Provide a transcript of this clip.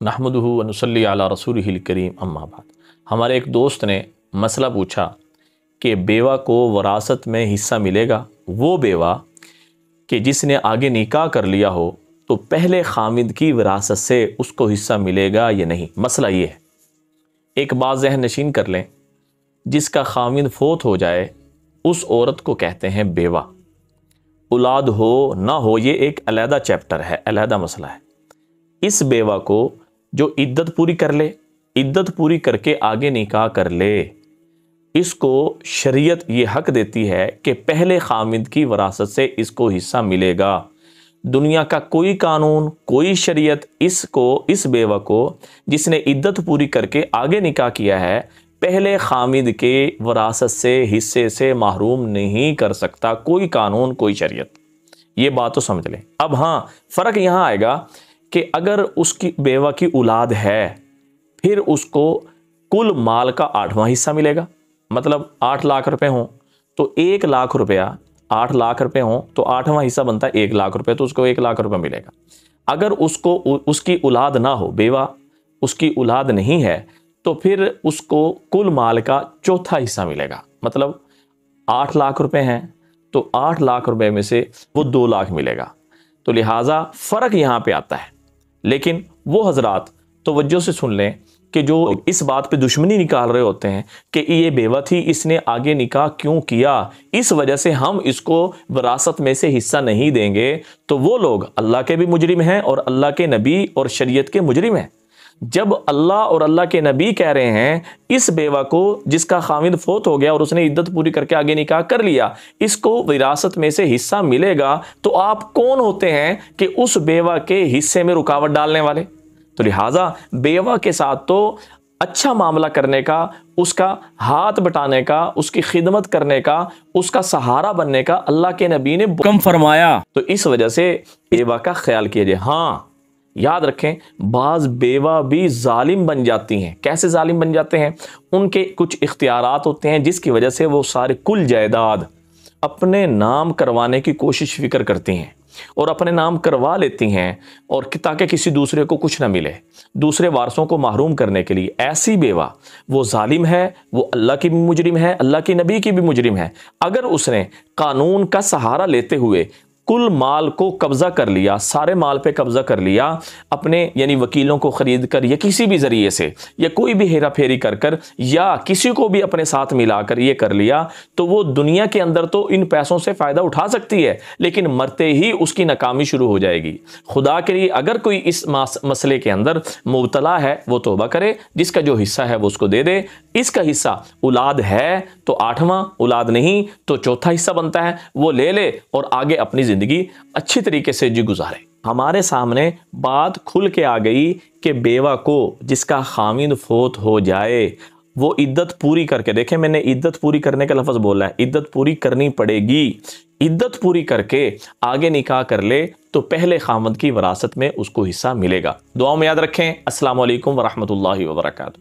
نحمدہ و نصلی علی رسولہ الکریم اما بعد۔ ہمارے ایک دوست نے مسئلہ پوچھا کہ بیوہ کو وراثت میں حصہ ملے گا؟ وہ بیوہ کہ جس نے آگے نکاح کر لیا ہو تو پہلے خامد کی وراثت سے اس کو حصہ ملے گا یا نہیں؟ مسئلہ یہ ہے، ایک بات ذہن نشین کر لیں، جس کا خامد فوت ہو جائے اس عورت کو کہتے ہیں بیوہ۔ اولاد ہو نہ ہو یہ ایک علیحدہ چیپٹر ہے، علیحدہ مسئلہ ہے۔ اس بیوہ کو جو عدت پوری کر لے، عدت پوری کر کے آگے نکاح کر لے، اس کو شریعت یہ حق دیتی ہے کہ پہلے خامد کی وراثت سے اس کو حصہ ملے گا۔ دنیا کا کوئی قانون، کوئی شریعت اس بیوہ کو جس نے عدت پوری کر کے آگے نکاح کیا ہے پہلے خامد کے وراثت سے حصے سے محروم نہیں کر سکتا، کوئی قانون، کوئی شریعت۔ یہ بات تو سمجھ لیں۔ اب ہاں، فرق یہاں آئے گا کہ اگر اس کی بیوہ کی اولاد ہے پھر اس کو کل مال کا 8واں حصہ ملے گا۔ مطلب 8 لاکھ روپے ہوں تو 1 لاکھ روپیہ، 8 لاکھ روپے ہوں تو 8واں حصہ بنتا ہے 1 لاکھ روپے، تو اس کو 1 لاکھ روپے ملے گا۔ اگر اس کی اولاد نہ ہو، بیوہ اس کی اولاد نہیں ہے، تو پھر اس کو کل مال کا 4تھا حصہ ملے گا۔ مطلب 8 لاکھ روپے ہیں تو 8 لاکھ روپے میں سے وہ 2 لاکھ ملے گا۔ تو لہٰذا فرق یہاں پہ آتا ہے۔ لیکن وہ حضرات توجہ سے سن لیں کہ جو اس بات پہ دشمنی نکال رہے ہوتے ہیں کہ یہ بیوہ تھی، اس نے آگے نکاح کیوں کیا، اس وجہ سے ہم اس کو وراثت میں سے حصہ نہیں دیں گے، تو وہ لوگ اللہ کے بھی مجرم ہیں اور اللہ کے نبی اور شریعت کے مجرم ہیں۔ جب اللہ اور اللہ کے نبی کہہ رہے ہیں اس بیوہ کو جس کا خامد فوت ہو گیا اور اس نے عدت پوری کر کے آگے نکاح کر لیا، اس کو وراثت میں سے حصہ ملے گا، تو آپ کون ہوتے ہیں کہ اس بیوہ کے حصے میں رکاوٹ ڈالنے والے؟ تو لہٰذا بیوہ کے ساتھ تو اچھا معاملہ کرنے کا، اس کا ہاتھ بٹانے کا، اس کی خدمت کرنے کا، اس کا سہارا بننے کا اللہ کے نبی نے حکم فرمایا۔ تو اس وجہ سے بیوہ کا خیال کیا جائے۔ ہاں یاد رکھیں، بعض بیوہ بھی ظالم بن جاتی ہیں۔ کیسے ظالم بن جاتے ہیں؟ ان کے کچھ اختیارات ہوتے ہیں جس کی وجہ سے وہ سارے کل جائیداد اپنے نام کروانے کی کوشش فکر کرتی ہیں اور اپنے نام کروا لیتی ہیں، اور تاکہ کسی دوسرے کو کچھ نہ ملے، دوسرے وارثوں کو محروم کرنے کے لیے۔ ایسی بیوہ وہ ظالم ہے، وہ اللہ کی بھی مجرم ہے، اللہ کی نبی کی بھی مجرم ہے۔ اگر اس نے قانون کا سہارا لیتے ہوئے کل مال کو قبضہ کر لیا، سارے مال پہ قبضہ کر لیا، اپنے یعنی وکیلوں کو خرید کر یا کسی بھی ذریعے سے یا کوئی بھی ہیرا پھیری کر کر یا کسی کو بھی اپنے ساتھ ملا کر یہ کر لیا، تو وہ دنیا کے اندر تو ان پیسوں سے فائدہ اٹھا سکتی ہے، لیکن مرتے ہی اس کی ناکامی شروع ہو جائے گی۔ خدا کے لیے اگر کوئی اس مسئلے کے اندر مبتلا ہے وہ توبہ کرے، جس کا جو حصہ ہے وہ اس کو دے دے۔ اس کا حصہ اولاد ہے تو 8واں، اولاد نہیں تو 4تھا حصہ بنتا ہے، وہ لے لے اور آگے اپنی زندگی اچھی طریقے سے گزارے۔ ہمارے سامنے بات کھل کے آ گئی کہ بیوہ کو جس کا خامد فوت ہو جائے وہ عدت پوری کر کے، دیکھیں میں نے عدت پوری کرنے کا لفظ بولا ہے، عدت پوری کرنی پڑے گی۔ عدت پوری کر کے آگے نکاح کر لے تو پہلے خامد کی وراثت میں اس کو حصہ ملے گا۔ دعاؤں میں یاد رکھیں۔ السلام علیکم ورحمۃ اللہ وبرکاتہ۔